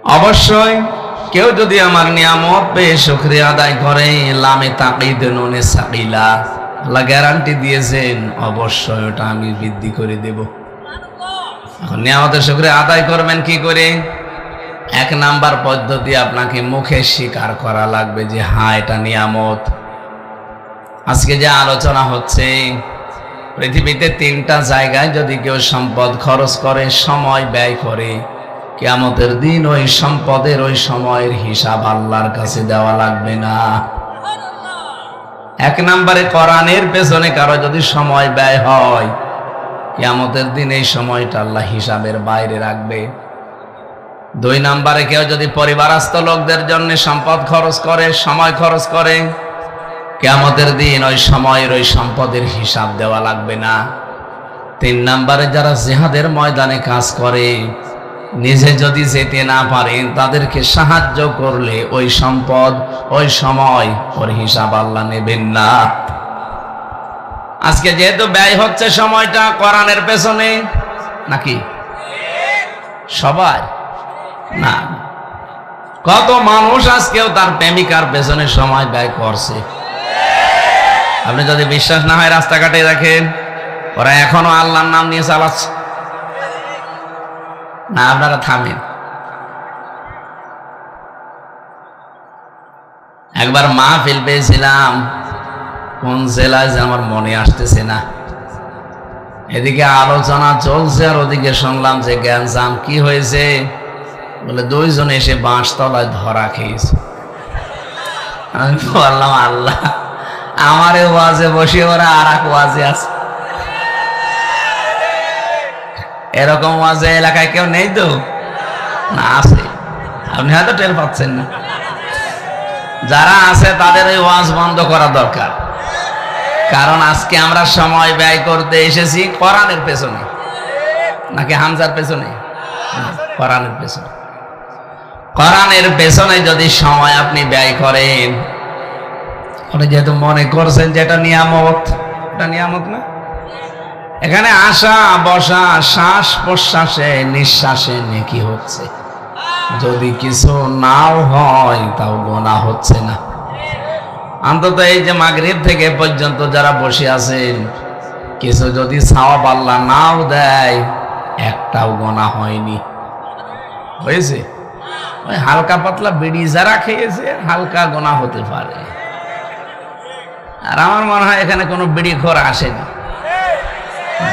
অবশ্যই কেউ যদি আমার নিয়ামত পেয়ে শুকরিয়া আদায় করে, লামে তাকিদ নুনে সাকিলা, আল্লাহ গ্যারান্টি দিয়েছেন অবশ্যই ওটা আমি বৃদ্ধি করে দেব। এখন নিয়ামতের শুকরিয়া আদায় করবেন কি করে? এক নাম্বার পদ্ধতি, আপনাকে মুখে স্বীকার করা লাগবে যে হ্যাঁ এটা নিয়ামত। আজকে যে আলোচনা হচ্ছে, পৃথিবীতে 3টা জায়গায় যদি কেউ সম্পদ খরচ করে, সময় ব্যয় করে, কিয়ামতের দিন ওই সম্পদের ওই সময়ের হিসাব আল্লাহর কাছে দেওয়া লাগবে না। এক নম্বরে কোরআনের পেছনে কারো যদি সময় ব্যয় হয়, কিয়ামতের দিন এই সময়টা আল্লাহ হিসাবের বাইরে রাখবে। 2 নম্বরে কেউ যদি পরিবারস্থ লোকদের জন্য সম্পদ খরচ করে, সময় খরচ করে, কিয়ামতের দিন ওই সময়ের ওই সম্পদের হিসাব দেওয়া লাগবে না। 3 নম্বরে যারা জিহাদের ময়দানে কাজ করে, নিজে যদি যেতে না পারেন তাদেরকে সাহায্য করলে ওই সম্পদ ওই সময় ওর হিসাব আল্লাহ নেবেন না। আজকে যেহেতু ব্যয় হচ্ছে সময়টা কোরআনের পেছনে, নাকি সবাই না, কত মানুষ আজকেও তার প্রেমিকার পেছনে সময় ব্যয় করছে। আপনি যদি বিশ্বাস না হয় রাস্তাঘাটে দেখেন, ওরা এখনো আল্লাহর নাম নিয়ে চালাচ্ছে না। আপনারা থামেন। একবার মাহফিল পেয়েছিলাম, কোন জেলায় যে আমার মনে আসতেছে না, এদিকে আলোচনা চলছে আর ওদিকে শুনলাম যে গ্যাঞ্জাম। কি হয়েছে বলে 2 জন এসে বাঁশতলায় ধরা খেয়েছে। আমি বললাম আল্লাহ, আমারে ওয়াজে বসে ওরা আর এক ওয়াজে আছে। এরকম ওয়াজে এলাকায় কেউ নেই তো? না, আছে, আপনি হয়তো টের পাচ্ছেন না। যারা আছে তাদের ওই ওয়াজ বন্ধ করা দরকার। কারণ আজকে আমরা সময় ব্যয় করতে এসেছি কোরআনের পেছনে, নাকি হামজার পেছনে? কোরআনের পেছনে। কোরআনের পেছনে যদি সময় আপনি ব্যয় করেন, আপনি যেহেতু মনে করছেন যে এটা নিয়ামত, এটা নিয়ামত না। এখানে আসা বসা, শ্বাস প্রশ্বাসে নিঃশ্বাসে নেকি হচ্ছে। যদি কিছু নাও হয় তাও গোনা হচ্ছে না। অন্তত এই যে মাগরিব থেকে পর্যন্ত যারা বসে আছেন, কিছু যদি সওয়াব আল্লাহ নাও দেয়, একটাও গোনা হয়নি। হয়েছে? ওই হালকা পাতলা বিড়ি যারা খেয়েছে হালকা গোনা হতে পারে। আর আমার মনে হয় এখানে কোনো বিড়ি খোর আসেনি।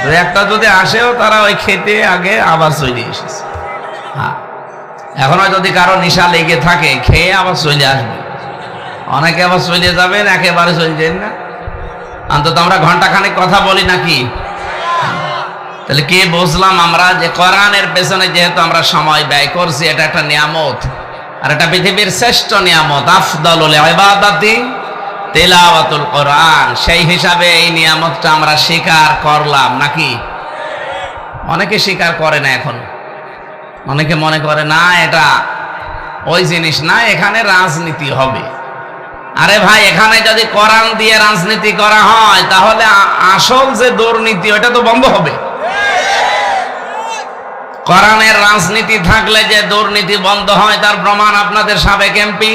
2-একটা যদি আসেও তারা ওই খেতে আগে আবার চলে এসেছে। হ্যাঁ, এখনো যদি কারো নেশা লেগে থাকে, খেয়ে আবার চলে আসবে। অনেকে আবার চলে যাবেন, একেবারে চলে যান না। অন্তত আমরা ঘন্টাখানেক কথা বলি নাকি? তাহলে কে বুঝলাম আমরা যে কোরআনের পেছনে যেহেতু আমরা সময় ব্যয় করছি, এটা একটা নিয়ামত, আর এটা পৃথিবীর শ্রেষ্ঠ নিয়ামত। আফদালুল ইবাদাতি তিলাওয়াতুল কোরআন। সেই হিসাবে এই নিয়ামতটা আমরা স্বীকার করলাম নাকি? অনেকে স্বীকার করে না এখন। অনেকে মনে করে না এটা ওই জিনিস না, এখানে রাজনীতি হবে। আরে ভাই, এখানে যদি কোরআন দিয়ে রাজনীতি করা হয় তাহলে আসল যে দুর্নীতি ওটা তো বন্ধ হবে। কোরআনের রাজনীতি থাকলে যে দুর্নীতি বন্ধ হয় তার প্রমাণ আপনাদের সাবেক এমপি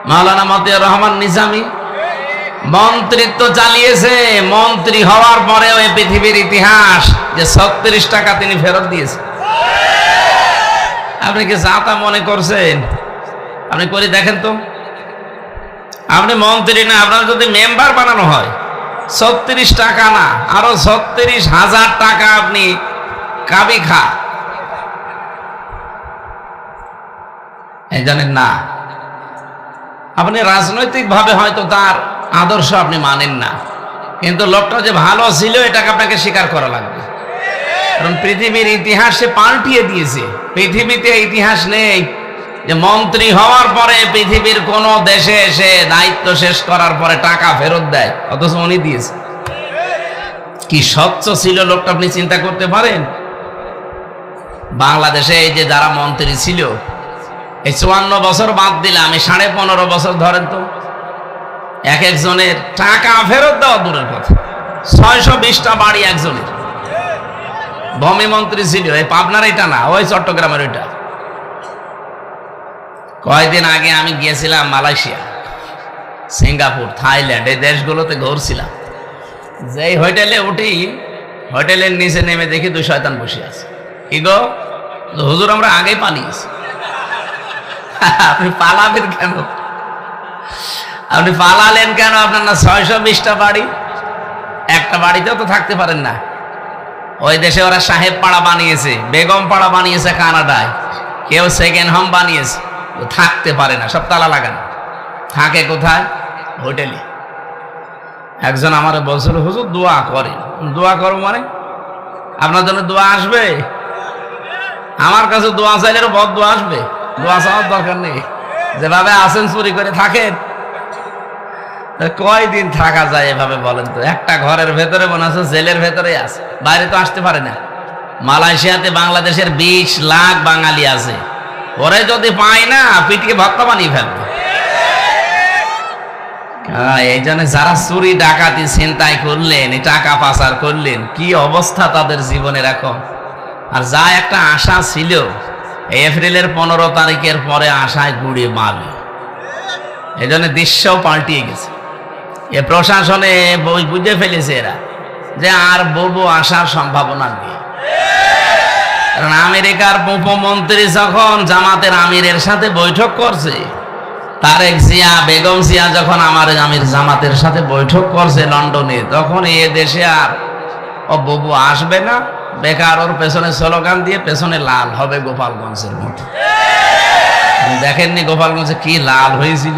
মাওলানা মতিয়ার রহমান নিজামী মন্ত্রিত্ব চালিয়েছে। মন্ত্রী হওয়ার পরেও এই পৃথিবীর ইতিহাস যে 36 টাকা তিনি ফেরত দিয়েছে। আপনি কি জাতা মনে করছেন? আপনি করে দেখেন তো। আপনি মন্ত্রী না, আপনার যদি মেম্বার বানানো হয় 36 টাকা না, আরো 36,000 টাকা আপনি কাবি খা। এই জানেন না, আপনি রাজনৈতিক ভাবে হয়তো তার আদর্শ আপনি মানেন না, কিন্তু লোকটা যে ভালো ছিল এটাকে আপনাকে স্বীকার করা লাগবে। কারণ পৃথিবীর ইতিহাসে পাল্টিয়ে দিয়েছে। পৃথিবীতে ইতিহাস নেই যে মন্ত্রী হওয়ার পরে পৃথিবীর কোন দেশে এসে দায়িত্ব শেষ করার পরে টাকা ফেরত দেয়, অথচ উনি দিয়েছে। কি স্বচ্ছ ছিল লোকটা, আপনি চিন্তা করতে পারেন? বাংলাদেশে এই যে যারা মন্ত্রী ছিল, এই 54 বছর বাদ দিলাম, এই 15.5 বছর ধরেন তো, এক একজনের টাকা ফেরত দেওয়া দূরের কথা, 620টা বাড়ি একজনের। ভূমি মন্ত্রী ছিল, এই পাবনার এটা না, ওই চট্টগ্রামের ওইটা। কয়েকদিন আগে আমি গিয়েছিলাম মালয়েশিয়া, সিঙ্গাপুর, থাইল্যান্ড, এই দেশগুলোতে ঘুরছিলাম। যেই হোটেলে উঠি, হোটেলের নিচে নেমে দেখি 2 শয়তান বসে আছে। কি গো হুজুর, আমরা আগেই পালিয়েছি। আপনি পালাবেন কেন? আপনি পালালেন কেন? আপনার না 620টা বাড়ি, একটা বাড়িতেও তো থাকতে পারেন না। ওই দেশে ওরা সাহেব পাড়া বানিয়েছে, বেগম পাড়া বানিয়েছে কানাডায়, কেউ সেকেন্ড হোম বানিয়েছে, থাকতে পারে না, সব তালা লাগানো। থাকে কোথায়? হোটেলে। একজন আমার বলছিল, হুজুর দোয়া করেন। দোয়া করো মানে? আপনার জন্য দোয়া আসবে? আমার কাছে দোয়া চাইলে বদ দোয়া আসবে? দোয়া চাওয়ার দরকার নেই, যেভাবে আছেন চুরি করে থাকেন। কয়দিন থাকা যায় এভাবে বলেন তো? একটা ঘরের ভেতরে মনে হচ্ছে জেলের ভেতরে আছে, বাইরে তো আসতে পারে না। মালয়েশিয়াতে বাংলাদেশের 20 লাখ বাঙালি আছে, ওরে যদি পায় না পিটিয়ে ভক্তা বানিয়ে ফেলবে। এই জন্য যারা চুরি ডাকাতি ছিনতাই করলেন, টাকা পাচার করলেন, কি অবস্থা তাদের জীবনের এখন। আর যা একটা আশা ছিল, এপ্রিলের 15 তারিখের পরে আশায় গুড়ে মারবে। এই জন্য দৃশ্যও পাল্টিয়ে গেছে। এ প্রশাসনে বুঝে ফেলেছে এরা যে আর বউ আসার সম্ভাবনা নেই। কারণ আমেরিকার উপমন্ত্রী যখন জামাতের আমিরের সাথে বৈঠক করছে, তারেক জিয়া, বেগম জিয়া যখন আমার আমির জামাতের সাথে বৈঠক করছে লন্ডনে, তখন এ দেশে আর ও বউ আসবে না। বেকার ওর পেছনে স্লোগান দিয়ে পেছনে লাল হবে গোপালগঞ্জের মতো। দেখেননি গোপালগঞ্জে কি লাল হয়েছিল?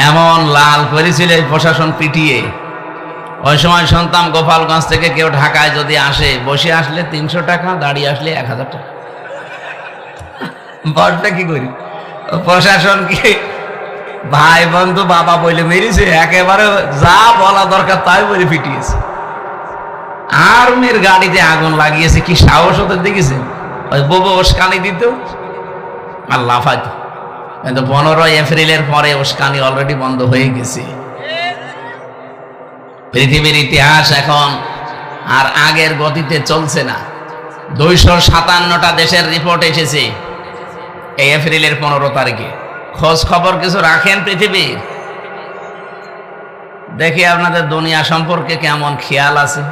এমন লাল করেছিল এই প্রশাসন পিটিয়ে। ওই সময় শুনতাম গোপালগঞ্জ থেকে কেউ ঢাকায় যদি আসে, বসে আসলে 300 টাকা, দাঁড়িয়ে আসলে 1000 টাকা। বড়টা কি করি, প্রশাসন কি ভাই বন্ধু বাবা বলে মেরেছে, একেবারে যা বলা দরকার তাই বলে পিটিয়েছে। আর্মির গাড়িতে আগুন লাগিয়েছে, কি সাহস ওদের দেখেছে? ওই বউ উস্কানি দিত আর লাফাইতো। কিন্তু 15 এপ্রিলের পরে উস্কানি অলরেডি বন্ধ হয়ে গেছে। পৃথিবীর ইতিহাস এখন আর আগের গতিতে চলছে না। 257টা দেশের রিপোর্ট এসেছে এই এপ্রিলের 15 তারিখে। খোঁজ খবর কিছু রাখেন পৃথিবীর? দেখি আপনাদের দুনিয়া সম্পর্কে কেমন খেয়াল আছে।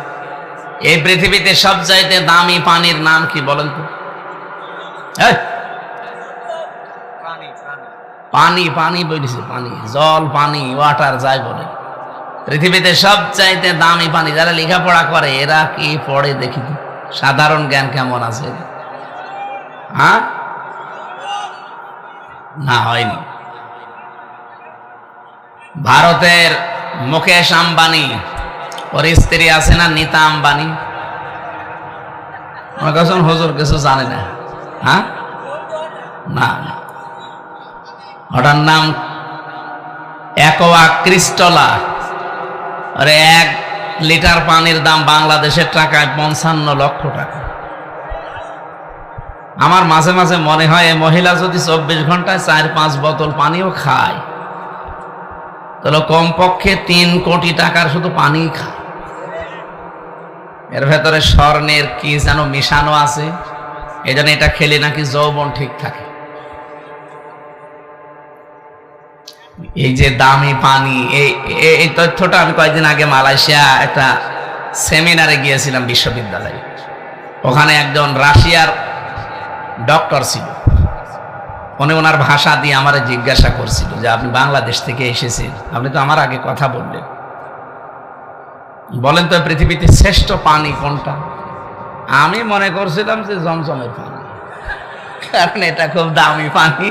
এই পৃথিবীতে সবচাইতে দামি পানির নাম কি বলেন তো? পানি পানি বলেছে, পানি, জল, পানি, ওয়াটার যাই বলে। পৃথিবীতে সবচাইতে দামি পানি। যারা লেখাপড়া করে এরা কি পড়ে দেখি তো, সাধারণ জ্ঞান কেমন আছে? হ্যাঁ, না হয়নি। ভারতের মুকেশ আম্বানি, ওর স্ত্রী আছে না নীতা আম্বানি, হুজুর কিছু জানে না? হ্যাঁ, না, ওটার নাম অ্যাকোয়া ক্রিস্টলা। আরে 1 লিটার পানির দাম বাংলাদেশের টাকায় 55 লক্ষ টাকা। আমার মাঝে মাঝে মনে হয় এই মহিলা যদি 24 ঘন্টায় 4-5 বোতল পানিও খায়, তাহলে কমপক্ষে 3 কোটি টাকার শুধু পানি খায়। এর ভেতরে স্বর্ণের কি যেন মিশানো আছে, এই জন্য এটা খেলে নাকি যৌবন ঠিক থাকে। এই যে দামি পানি, এই তথ্যটা আমি কয়েকদিন আগে মালয়েশিয়া একটা সেমিনারে গিয়েছিলাম বিশ্ববিদ্যালয়ে। ওখানে একজন রাশিয়ার ডক্টর ছিল, উনি ওনার ভাষা দিয়ে আমারে জিজ্ঞাসা করছিল যে আপনি বাংলাদেশ থেকে এসেছেন, আপনি তো আমার আগে কথা বললেন, বলেন তো পৃথিবীতে শ্রেষ্ঠ পানি কোনটা? আমি মনে করছিলাম যে জমজমের পানি, কারণ এটা খুব দামি পানি।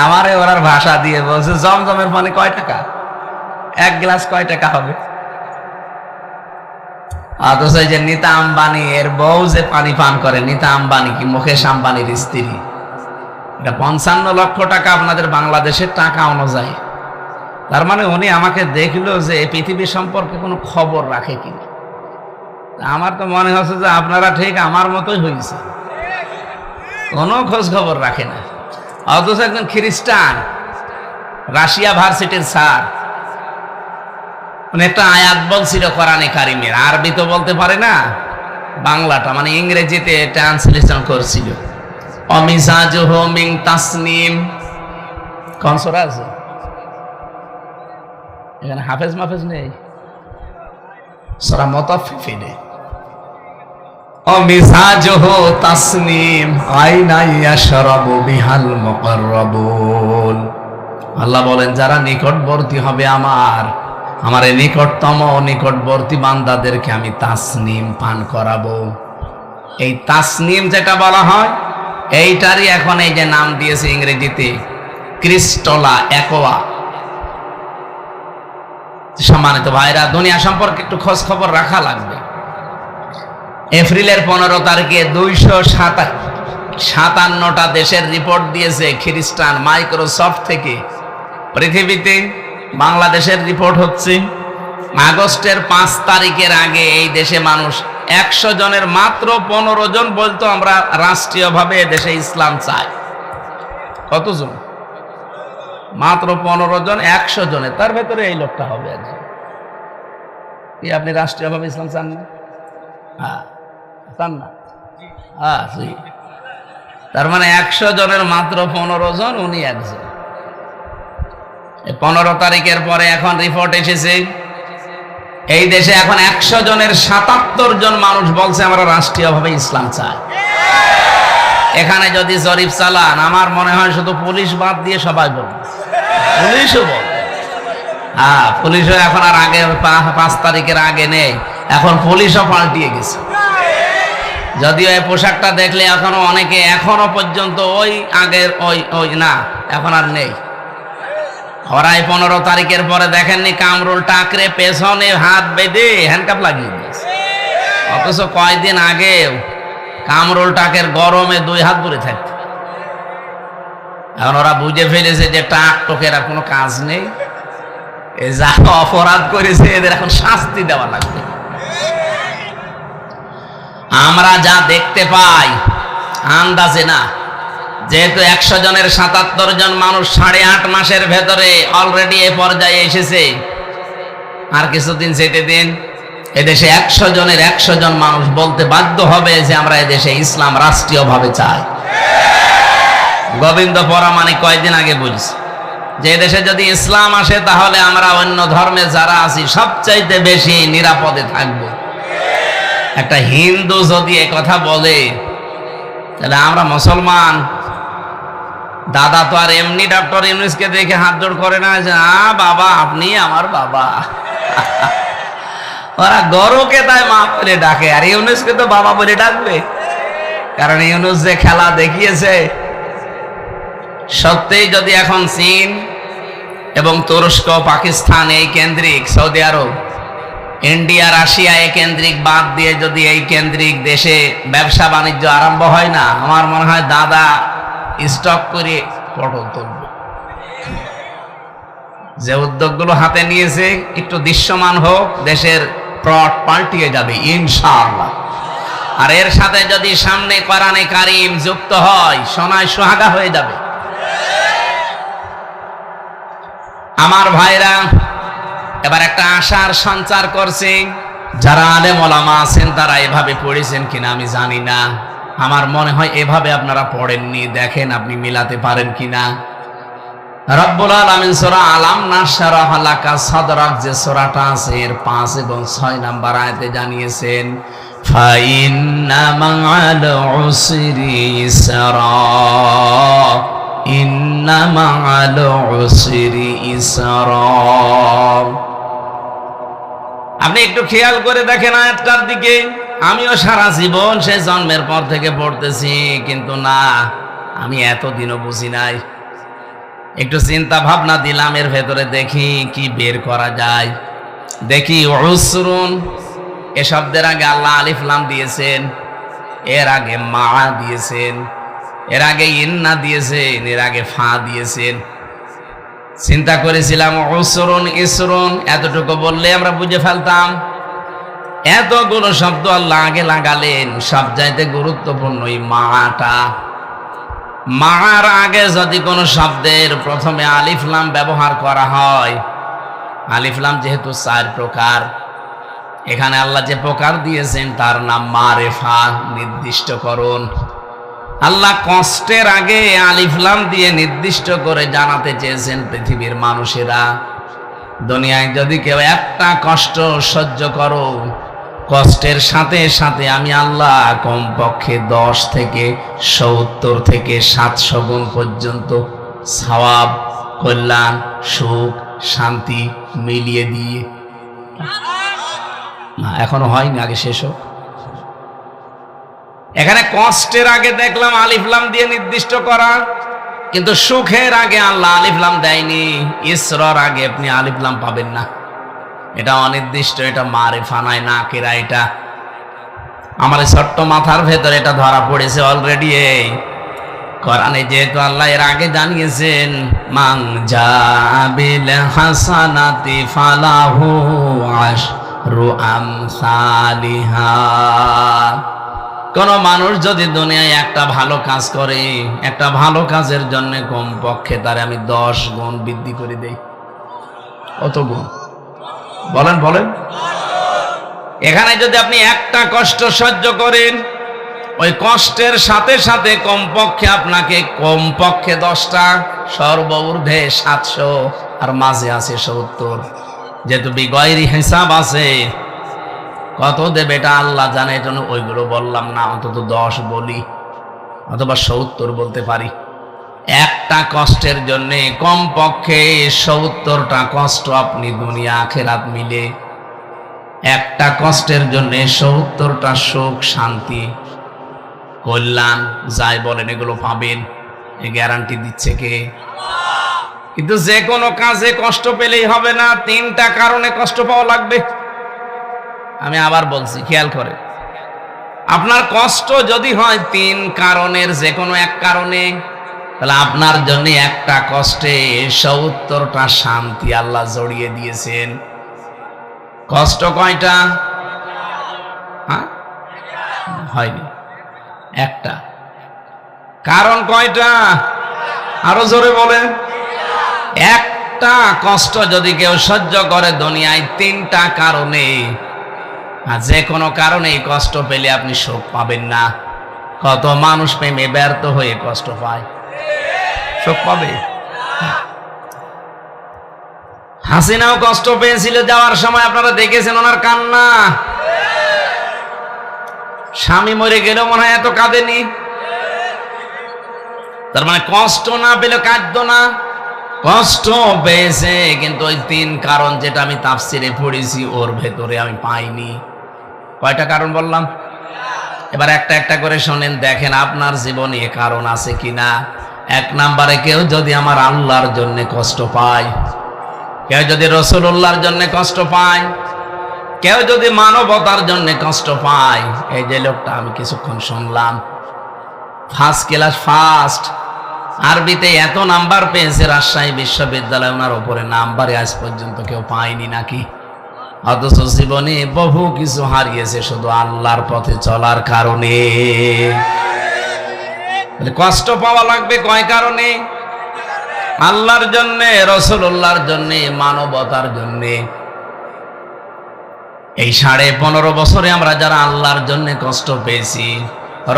আমারে ওনার ভাষা দিয়ে বলছে জমজমের পানি কয় টাকা, 1 গ্লাস কয় টাকা হবে? অথচ এই যে নীতা আম্বানি এর বউ যে পানি পান করে, নীতা আম্বানি কি মুকেশ আম্বানির স্ত্রী, এটা 55 লক্ষ টাকা আপনাদের বাংলাদেশের টাকা অনুযায়ী। তার মানে উনি আমাকে দেখলো যে এই পৃথিবী সম্পর্কে কোনো খবর রাখে কিনা। আমার তো মনে হচ্ছে যে আপনারা ঠিক আমার মতোই হয়েছে, কোনো খোঁজ খবর রাখে না। অথচ একজন খ্রিস্টান, রাশিয়া ভার্সিটির স্যার, একটা আয়াত বলছিল কোরআনে কারিমের, আরবি তো বলতে পারে না, বাংলাটা মানে ইংরেজিতে ট্রান্সলেশন করছিল। অমিজাজুহু মিন তাসনিম। কোন সূরা আছে এখানে? হাফেজ মাহফেজ নেই? সূরা মুতাফফিফিনে অমিজাজুহু তাসনিম আইনা ইয়াশরাবু বিহাল মুকাররাবুন। আল্লাহ বলেন যারা নিকটবর্তী হবে আমার এই নিকটতম নিকটবর্তী বান্দাদেরকে আমি তাসনিম পান করাবো। এই তাসনিম যেটা বলা হয় এইটারই এখন এই যে নাম দিয়েছে ইংরেজিতে ক্রিস্টলা অ্যাকোয়া। সম্মানিত ভাইরা, দুনিয়া সম্পর্কে একটু খোঁজ খবর রাখা লাগবে। এপ্রিলের 15 তারিখে 257টা দেশের রিপোর্ট দিয়েছে খ্রিস্টান মাইক্রোসফট থেকে। পৃথিবীতে বাংলাদেশের রিপোর্ট হচ্ছে আগস্টের 5 তারিখের আগে এই দেশে মানুষ 100 জনের মাত্র 15 জন বলতো আমরা রাষ্ট্রীয়ভাবে দেশে ইসলাম চাই। কতজন? মাত্র 15 জন 100 জনের, তার ভেতরে এই লোকটা হবে একজন। কি আপনি রাষ্ট্রীয়ভাবে ইসলাম চান না? হ্যাঁ, চান না? হ্যাঁ, তার মানে 100 জনের মাত্র 15 জন, উনি একজন। 15 তারিখের পরে এখন রিপোর্ট এসেছে এই দেশে এখন 100 জনের 77 জন মানুষ বলছে আমরা রাষ্ট্রীয়ভাবে ইসলাম চাই। এখানে যদি জরিপ চালান আমার মনে হয় শুধু পুলিশ বাদ দিয়ে সবাই বলবে, পুলিশও বল। হ্যাঁ, পুলিশও এখন আর আগে 5 তারিখের আগে নেই, এখন পুলিশও পাল্টিয়ে গেছে। যদিও এই পোশাকটা দেখলে এখনো অনেকে এখনো পর্যন্ত ওই আগের ওই না, এখন আর নেই। ওরাই 15 তারিখের পরে দেখেননি কামরুল টাকরে পেছনে হাত বেঁধে হ্যান্ডকাপ লাগিয়ে দিয়েছে, অথচ কয়েকদিন আগে কামরুল টাকের গরমে 2 হাত ধরে থাকত। এখন ওরা বুঝে ফেলেছে যে টাক টোকের আর কোনো কাজ নেই, যা অপরাধ করেছে এদের এখন শাস্তি দেওয়া লাগবে। আমরা যা দেখতে পাই আন্দাজে না, যেহেতু 100 জনের 77 জন মানুষ 8.5 মাসের ভেতরে অলরেডি এ পর্যায়ে এসেছে, আর কিছুদিন যেতে দিন এদেশে 100 জনের 100 জন মানুষ বলতে বাধ্য হবে যে আমরা এদেশে ইসলাম রাষ্ট্রীয়ভাবে চাই। গোবিন্দ পরামানিক কয়েকদিন আগে বলছে যে এদেশে যদি ইসলাম আসে তাহলে আমরা অন্য ধর্মে যারা আছি সবচাইতে বেশি নিরাপদে থাকব। একটা হিন্দু যদি এ কথা বলে তাহলে আমরা মুসলমান, দাদা তো আর এমনি ডক্টর ইউনূসকে দেখে হাত জোড় করে না যে বাবা আপনি আমার বাবা। ওরা গরুকে তাই মা বলে ডাকে, আর ইউনূসকে তো বাবা বলে ডাকবে, কারণ ইউনূস যে খেলা দেখিয়েছে। সত্যিই যদি এখন চীন এবং তুরস্ক, পাকিস্তান এই কেন্দ্রিক, সৌদি আরব, ইন্ডিয়া, রাশিয়া এই কেন্দ্রিক বাদ দিয়ে যদি এই কেন্দ্রিক দেশে ব্যবসা বাণিজ্য আরম্ভ হয় না, আমার মনে হয় দাদা স্টক করে পটল তুলবে। যে উদ্যোগগুলো হাতে নিয়েছে একটু দৃশ্যমান হোক, দেশের প্লট পাল্টিয়ে যাবে ইনশাআল্লাহ। আর এর সাথে যদি সামনে কোরআনে কারীম যুক্ত হয় সোনায় সোহাগা হয়ে যাবে। আমার ভাইরা, এবার একটা আশার সঞ্চার করছে। যারা আলেম ওলামা আছেন তারা এভাবে পড়েছেন কিনা আমি জানি না, আমার মনে হয় এভাবে আপনারা পড়েননি, দেখেন আপনি মিলাতে পারেন কিনা। রব্বুল আলামিন সূরা আলাম নাশরাহ লাকা সাদরাক যে সূরাটা আছে এর 5 এবং 6 নাম্বার আয়াতে জানিয়েছেন ফাইন্না মা'আল উসরি ইসরা, ইন্না মা'আল উসরি ইসরা। আপনি একটু খেয়াল করে দেখেন আয়াতটার দিকে। আমিও সারা জীবন সে জন্মের পর থেকে পড়তেছি, কিন্তু না, আমি এতদিনও বুঝি নাই। একটু চিন্তা ভাবনা দিলাম, এর ভেতরে দেখি কি বের করা যায়। দেখি উসরুন এ শব্দের আগে আল্লাহ আলিফ লাম দিয়েছেন, এর আগে মা দিয়েছেন, এর আগে ইন্না দিয়েছেন, এর আগে ফা দিয়েছেন। চিন্তা করেছিলাম উসরুন ইসরুন এতটুকু বললে আমরা বুঝে ফেলতাম। এতগুলো শব্দ আল্লাহ আগে লাগালেন, সব চাইতে গুরুত্বপূর্ণ এই মাটা। মার আগে যদি কোনো শব্দের প্রথমে আলিফ লাম ব্যবহার করা হয়, আলিফ লাম যেহেতু 4 প্রকার, এখানে আল্লাহ যে প্রকার দিয়েছেন তার নাম মারেফা, নির্দিষ্টকরণ। আল্লাহ কষ্টের আগে আলিফ লাম দিয়ে নির্দিষ্ট করে জানাতে চেয়েছেন পৃথিবীর মানুষেরা, দুনিয়ায় যদি কেউ একটা কষ্ট সহ্য করো, কষ্টের সাথে সাথে আমি আল্লাহ কমপক্ষে 10 থেকে 70 থেকে 700 গুণ পর্যন্ত সওয়াব, কল্যাণ, সুখ, শান্তি মিলিয়ে দিয়ে। না, এখনো হয়নি, আগে শেষ হোক। এখানে কষ্টের আগে দেখলাম আলিফ লাম দিয়ে নির্দিষ্ট করা, কিন্তু সুখের আগে আল্লাহ আলিফ লাম দেয়নি। ইসরার আগে আপনি আলিফ লাম পাবেন না, এটা অনির্দিষ্ট, এটা মারিফা নয়, নাকিরা। এটা আমার ছোট্ট মাথার ভেতরে এটা ধরা পড়েছে অলরেডি। এই কোরআনে যেহেতু আল্লাহ এর আগে জানিয়েছেন, মান জাবিল হাসানাতি ফালাহু আশরু আমসালিহা, কোন মানুষ যদি দুনিয়ায় একটা ভালো কাজ করে, একটা ভালো কাজের জন্য কমপক্ষে তারে আমি 10 গুণ বৃদ্ধি করে দেই। কত গুণ বলেন বলেন? এখানে যদি আপনি একটা কষ্ট সহ্য করেন, ওই কষ্টের সাথে সাথে কমপক্ষে আপনাকে কমপক্ষে 10টা, সর্বঊর্ধ্বে 700, আর মাঝে আছে 70। যেহেতু বিগয়রি হিসাব আছে, কত দেবে এটা আল্লাহ জানে, এই জন্য ওইগুলো বললাম না, অন্তত 10 বলি, অথবা 70 বলতে পারি। একটা কষ্টের জন্য কমপক্ষে 70টা কষ্ট আপনি দুনিয়া আখিরাত মিলে, একটা কষ্টের জন্য 70টা সুখ, শান্তি, কল্যাণ, যাই বলেন এগুলো পাবেন। এই গ্যারান্টি দিচ্ছে কে? কিন্তু যে কোনো কাজে কষ্ট পেলেই হবে না, 3টা কারণে কষ্ট পাওয়া লাগবে। আমি আবার বলছি, খেয়াল করে, আপনার কষ্ট যদি হয় 3 কারণের যে কোনো এক কারণে, তাহলে আপনার জন্য একটা কষ্টে 70টা শান্তি আল্লাহ জড়িয়ে দিয়েছেন। কষ্ট কয়টা? হয়নি, একটা। কারণ কয়টা? আরো জোরে বলেন। একটা কষ্ট যদি কেউ সহ্য করে দুনিয়ায় 3টা কারণে, আর যে কোনো কারণে কষ্ট পেলে আপনি সুখ পাবেন না। কত মানুষ প্রেমে ব্যর্থ হয়ে কষ্ট পায়, সুখ পাবে? হাসিনাও কষ্ট পেয়েছিল যাওয়ার সময়, আপনারা দেখেছেন ওনার কান্না। স্বামী মরে গেলেও মনে হয় এত কাঁদেনি। তার মানে কষ্ট না পেলে কাঁদতো না, কষ্ট পেয়েছে, কিন্তু ওই 3 কারণ যেটা আমি তাফসিরে পড়েছি ওর ভেতরে আমি পাইনি। কয়টা কারণ বললাম? এবার একটা একটা করে শোনেন, দেখেন আপনার জীবনে এ কারণ আছে কিনা। 1 নম্বরে, কেউ যদি আমার আল্লাহর জন্য কষ্ট পায়, কেউ যদি রাসূলুল্লাহর জন্য কষ্ট পায়, কেউ যদি মানবতার জন্য কষ্ট পায়। এই যে লোকটা আমি কিছুক্ষণ শুনলাম, ফার্স্ট ক্লাস, ফার্স্ট আরবিতে এত নাম্বার পেয়েছে রাজশাহী বিশ্ববিদ্যালয়, ওনার উপরে নাম্বারে আজ পর্যন্ত কেউ পায়নি নাকি? অথচ জীবনে বহু কিছু হারিয়েছে শুধু আল্লাহর পথে চলার কারণে। কষ্ট পাওয়া লাগবে কয় কারণে? আল্লাহর জন্য, রাসূলুল্লাহর জন্য, মানবতার জন্য। এই 15.5 বছরে আমরা যারা আল্লাহর জন্য কষ্ট পেয়েছি,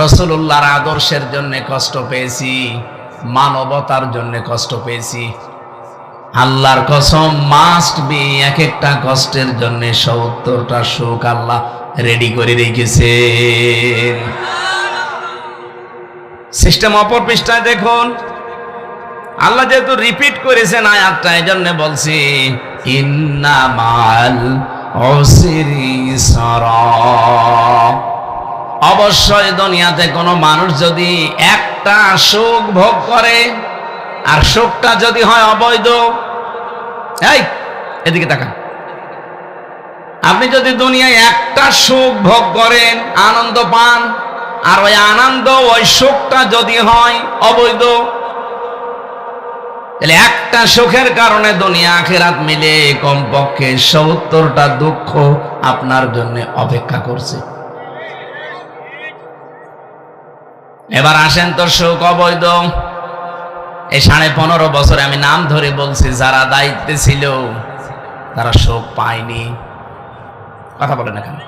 রাসূলুল্লাহর আদর্শের জন্য কষ্ট পেয়েছি, মানবতার জন্য কষ্ট পেয়েছি, আল্লাহর কসম মাস্ট বি এক একটা কষ্টের জন্য 70টা সুখ আল্লাহ রেডি করে রেখেছে। সিস্টেম অপর পৃষ্ঠায় দেখুন, আল্লাহ যেহেতু রিপিট করেছেন আয়াতটা, এই জন্য বলছি ইন্নামাল উসরি ইসরা। অবশ্যই দুনিয়াতে কোনো মানুষ যদি একটা সুখ ভোগ করে, আর সুখটা যদি হয় অবৈধ, এই এদিকে তাকান, আপনি যদি দুনিয়ায় একটা সুখ ভোগ করেন, আনন্দ পান, আর ওই আনন্দ, ওই সুখটা যদি হয় অবৈধ, তাহলে একটা সুখের কারণে দুনিয়া আখিরাত মিলে কমপক্ষে 70টা দুঃখ আপনার জন্য অপেক্ষা করছে। এবার আসেন তো, সুখ অবৈধ। এই 15.5 বছরে আমি নাম ধরে বলছি, যারা দায়িত্বে ছিল তারা সুখ পায়নি। কথা বলেন এখানে।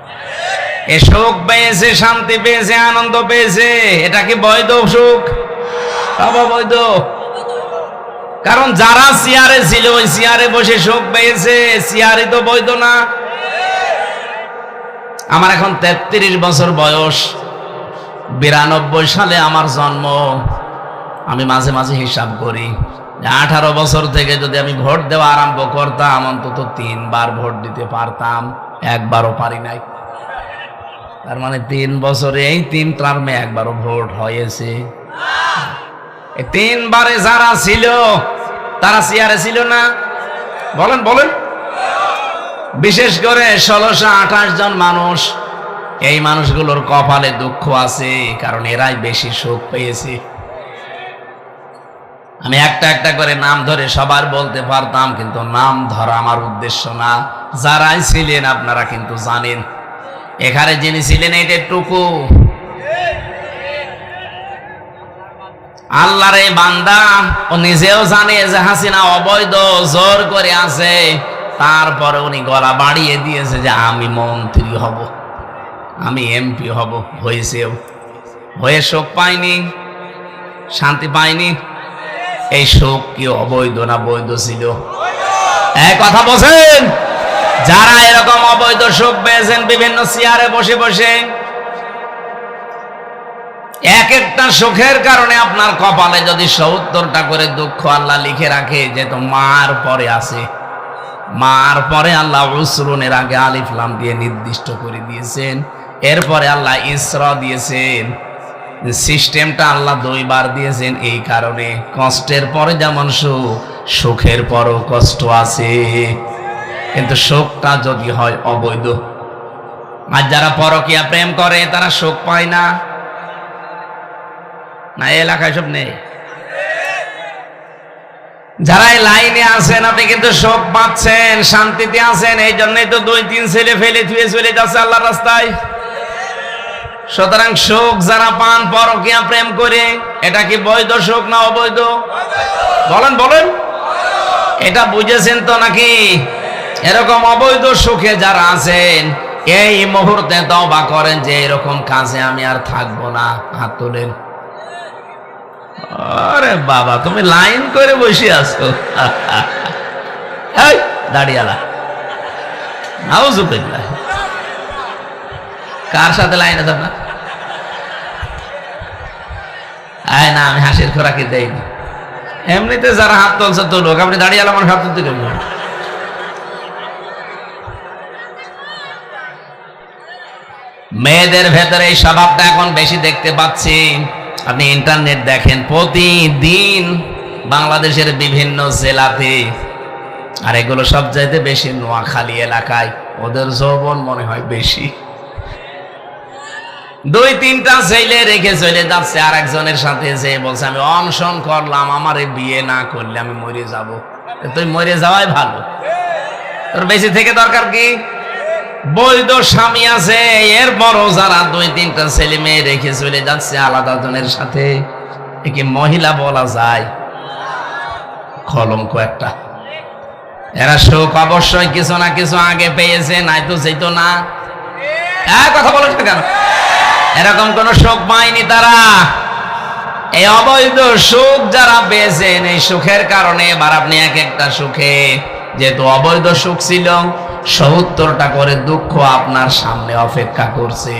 এ সুখ পেয়েছে, শান্তি পেয়েছে, আনন্দ পেয়েছে, এটা কি বৈধ সুখ? অবৈধ। কারণ যারা চেয়ারে ছিল ওই চেয়ারে বসে সুখ পেয়েছে, চেয়ারই তো বৈধ না। আমার এখন 33 বছর বয়স, 92 সালে আমার জন্ম। আমি মাঝে মাঝে হিসাব করি 18 বছর থেকে যদি আমি ভোট দেওয়া আরম্ভ করতাম, অন্তত 3 বার ভোট দিতে পারতাম, একবারও পারি নাই। তার মানে 3 বছরে এই 3 টার্মে একবারও ভোট হয়েছে। এই 3 বারে যারা ছিল তারা চেয়ারে ছিল না? বলেন বলেন। বিশেষ করে 1628 জন মানুষ, এই মানুষগুলোর কপালে দুঃখ আছে, কারণ এরাই বেশি সুখ পেয়েছে। আমি একটা একটা করে নাম ধরে সবার বলতে পারতাম, কিন্তু নাম ধরা আমার উদ্দেশ্য না। যারাই ছিলেন আপনারা কিন্তু জানেন। এখানে যিনি ছিলেন এইটুকু আল্লাহর এই বান্দা, ও নিজেও জানে যে হাসিনা অবৈধ জোর করে আছে, তারপরে উনি গলা বাড়িয়ে দিয়েছে যে আমি মন্ত্রী হব, আমি এমপি হব। হয়েছেও, হয়ে সুখ পাইনি, শান্তি পাইনি। এই সুখ কি অবৈধ না বৈধ ছিল? এক কথা বলছেন। যারা এরকম অবৈধ সুখ পেয়েছেন বিভিন্ন চেয়ারে বসে বসে, এক একটা সুখের কারণে আপনার কপালে যদি ৭০টা করে দুঃখ আল্লাহ লিখে রাখে, যে তো মার পরে আছে, মার পরে আল্লাহ উসরুনের আগে আলিফ লাম দিয়ে নির্দিষ্ট করে দিয়েছেন, এরপরে আল্লাহ ইসরা দিয়েছেন। সিস্টেমটা আল্লাহ 2 বার দিয়েছেন এই কারণে, কষ্টের পরে যেমন সুখ, সুখের পরও কষ্ট আছে। কিন্তু সুখটা যদি হয় অবৈধ। আর যারা পরকীয়া প্রেম করে তারা সুখ পায় না, না এলাকায় সব নেই। যারা এই লাইনে আছেন আপনি কিন্তু সুখ পাচ্ছেন, শান্তিতে আছেন। এই জন্যই তো 2-3 ছেলে ফেলে ধুয়ে চলে যাচ্ছে আল্লাহর রাস্তায়। সুতরাং সুখ যারা পান পরকীয়া প্রেম করে, এটা কি বৈধ সুখ না অবৈধ? বলেন বলেন। এটা বুঝেছেন তো নাকি? এরকম অবৈধ সুখে যারা আছেন, এই মুহূর্তে তওবা করেন যে এরকম কাজে আমি আর থাকবো না। হাত তোলেন। আরে বাবা, তুমি লাইন করে বসে আছো। এই দাড়িয়ালা, নাউজুবিল্লাহ। কার সাথে লাইন আছে আপনার? আয় না, আমি হাসির খোরাকি দেইনি। এমনিতে যারা হাত তুলছে তুলুক, আপনি দাড়িয়ালা মানুষ হাত তুলতে কেমন? মেয়েদের ভেতরে এই স্বভাবটা এখন বেশি দেখতে পাচ্ছি। আপনি ইন্টারনেট দেখেন, প্রতিদিন বাংলাদেশের বিভিন্ন জেলাতে, আর এগুলো সব চাইতে বেশি নোয়াখালী এলাকায়, ওদের যৌবন মনে হয় বেশি। 2-3টা ছেলে রেখে চলে যাচ্ছে আর একজনের সাথে, যে বলছে আমি অনশন করলাম, আমারে বিয়ে না করলে আমি মরে যাব। তুই মরে যাওয়াই ভালো, তোর বেশি থেকে দরকার কি? বৈধ স্বামী আছে, এরপরও যারা 2-3টা ছেলে মেয়ে রেখে চলে যাচ্ছে আলাদা জনের সাথে, একে মহিলা বলা যায়? কলঙ্ক একটা। এরা সুখ অবশ্যই কিছু না কিছু আগে পেয়েছে, নাই তো যেত না। কথা বলেন কেন? এরকম কোন সুখ পায়নি তারা। এই অবৈধ সুখ যারা পেয়েছেন, এই সুখের কারণে এবার আপনি এক একটা সুখে, যেহেতু অবৈধ সুখ ছিল, ৭০টা করে দুঃখ আপনার সামনে অপেক্ষা করছে।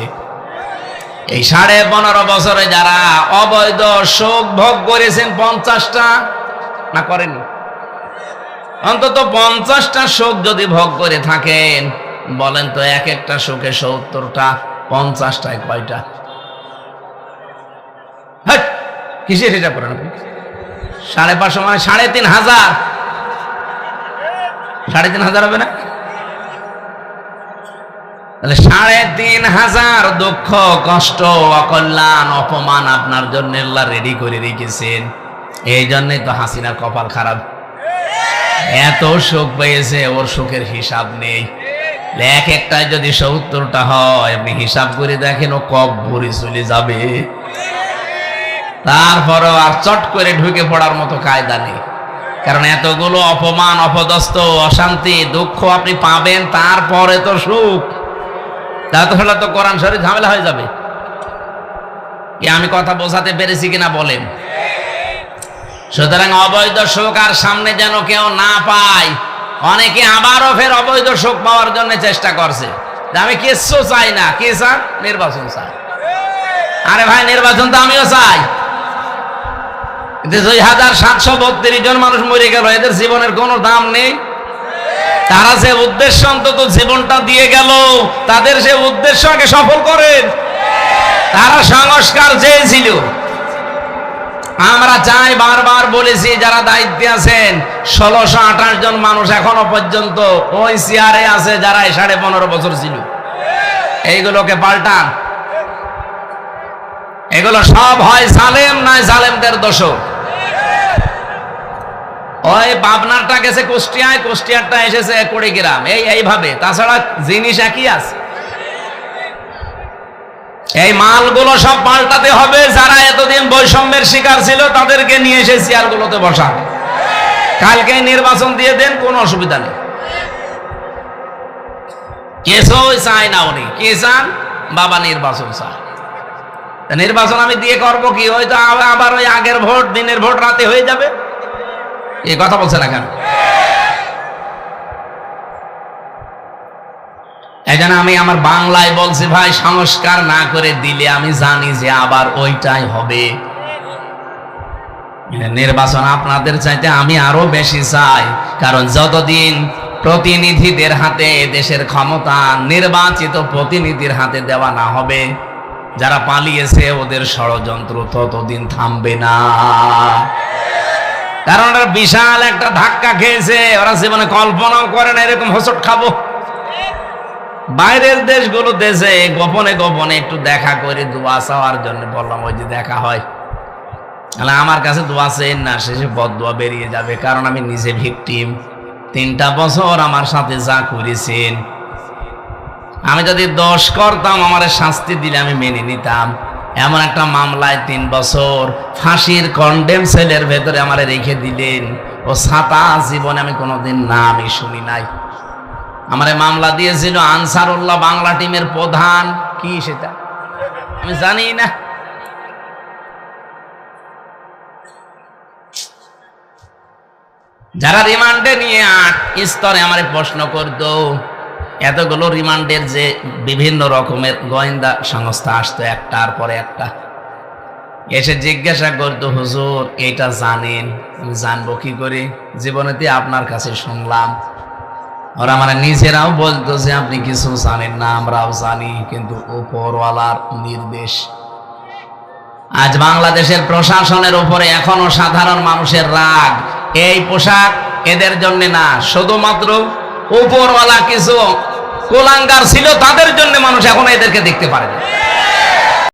এই 15.5 বছরে যারা অবৈধ সুখ ভোগ করেছেন, 50টা না করেনি, অন্তত 50টা সুখ যদি ভোগ করে থাকেন, বলেন তো এক একটা সুখে ৭০টা, 50টায় কয়টা? কিসের হিসাব করেন? 550 মানে 3500। 3500 হবে না? তাহলে 3500 দুঃখ, কষ্ট, অকল্যাণ, অপমান আপনার জন্য আল্লাহ রেডি করে রেখেছেন। এই জন্যই তো হাসিনার কপাল খারাপ। এত সুখ পেয়েছে, ওর সুখের হিসাব নেই। এক একটাই যদি ৭০টা হয়, আপনি হিসাব করে দেখেন ও কবরে চলে যাবে। তারপরও আর চট করে ঢুকে পড়ার মতো কায়দা নেই। কারণ এতগুলো অপমান, অপদস্থ, অশান্তি, দুঃখ আপনি পাবেন, তারপরে তো সুখ। তাহলে তো কোরআন শরীফ ঝামেলা হয়ে যাবে। কি আমি কথা বোঝাতে পেরেছি কিনা বলেন? সুতরাং অবৈধ সুখ আর সামনে যেন কেউ না পায়। অনেকে আবারও ফের অবৈধ সুখ পাওয়ার জন্য চেষ্টা করছে। আমি কিচ্ছু চাই না, কি চান? নির্বাচন চাই। আরে ভাই, নির্বাচন তো আমিও চাই, কিন্তু 2732 জন মানুষ মরে গেল, এদের জীবনের কোনো দাম নেই। তারা যে উদ্দেশ্য অন্তত জীবনটা দিয়ে গেল, তাদের সে উদ্দেশ্য আগে সফল করেন। তারা সংস্কার চেয়েছিল। আমরা চাই, বারবার বলেছি, যারা দায়িত্বে আছেন 1628 জন মানুষ এখনো পর্যন্ত ওই চেয়ারে আছে যারা 15.5 বছর ছিল। এইগুলোকে পাল্টান। এগুলো সব হয় জালেম, নয় জালেমদের দোষ। ওই পাবনারটা গেছে কুষ্টিয়ায়, কুষ্টিয়ারটা এসেছে কুড়িগ্রাম, এইভাবে। তাছাড়া জিনিস একই আছে। এই মালগুলো সব পাল্টাতে হবে। যারা এতদিন বৈষম্যের শিকার ছিল তাদেরকে নিয়ে এসে চেয়ারগুলোতে বসান। কালকে নির্বাচন দিয়ে দেন, কোনো অসুবিধা নেই। কিছুই চাই না উনি। কি চান? বাবা নির্বাচন চান। নির্বাচন আমি দিয়ে করবো কি? হয়তো আবার ওই আগের ভোট, দিনের ভোট রাতে হয়ে যাবে। এই কথা বলছে না কেন? এজন্য আমি আমার বাংলায় বলছি, ভাই সংস্কার না করে দিলে আমি জানি যে আবার ওইটাই হবে। নির্বাচন আপনাদের চাইতে আমি আরো বেশি চাই, কারণ যতদিন প্রতিনিধিদের হাতে দেশের ক্ষমতা নির্বাচিত প্রতিনিধির হাতে দেওয়া না হবে, যারা পালিয়েছে ওদের ষড়যন্ত্র ততদিন থামবে না। কারণ ওরা বিশাল একটা ধাক্কা খেয়েছে। ওরা জীবনে কল্পনাও করে না এরকম হোঁচট খাবো। বাইরের দেশগুলো দেশে গোপনে গোপনে একটু দেখা করে দোয়া চাওয়ার জন্য বললাম, ওই যে দেখা হয়। আমার কাছে দোয়া চেন না, শেষে বদদোয়া বেরিয়ে যাবে। কারণ আমি নিজে ভিকটিম। 3টা বছর আমার সাথে যা করেছেন, আমি যদি দোষ করতাম আমার শাস্তি দিলে আমি মেনে নিতাম। এমন একটা মামলায় 3 বছর ফাঁসির কন্ডেম সেলের ভেতরে আমার রেখে দিলেন। ও ছাতা জীবনে আমি কোনোদিন নামই শুনি নাই। আমারে মামলা দিয়েছিল আনসারুল্লাহ বাংলা টিমের প্রধান। কি সেটা আমি জানি না। যারা রিমান্ডে নিয়ে 8 স্তরে আমারে প্রশ্ন করতো, এতগুলো রিমান্ডের যে বিভিন্ন রকমের গোয়েন্দা সংস্থা আসতো একটার পরে একটা, এসে জিজ্ঞাসা করতো, হুজুর এটা জানেন? আমি জানবো কি করে? জীবনেতে আপনার কাছে শুনলাম। ওরা মানে নিজেরাও বলতো যে আপনি কিছু জানেন না, আমরাও জানি, কিন্তু উপরওয়ালার নির্দেশ। আজ বাংলাদেশের প্রশাসনের উপরে এখনো সাধারণ মানুষের রাগ। এই পোশাক এদের জন্য না, শুধুমাত্র উপরওয়ালা কিছু কুলাঙ্গার ছিল তাদের জন্য মানুষ এখন এদেরকে দেখতে পারে না।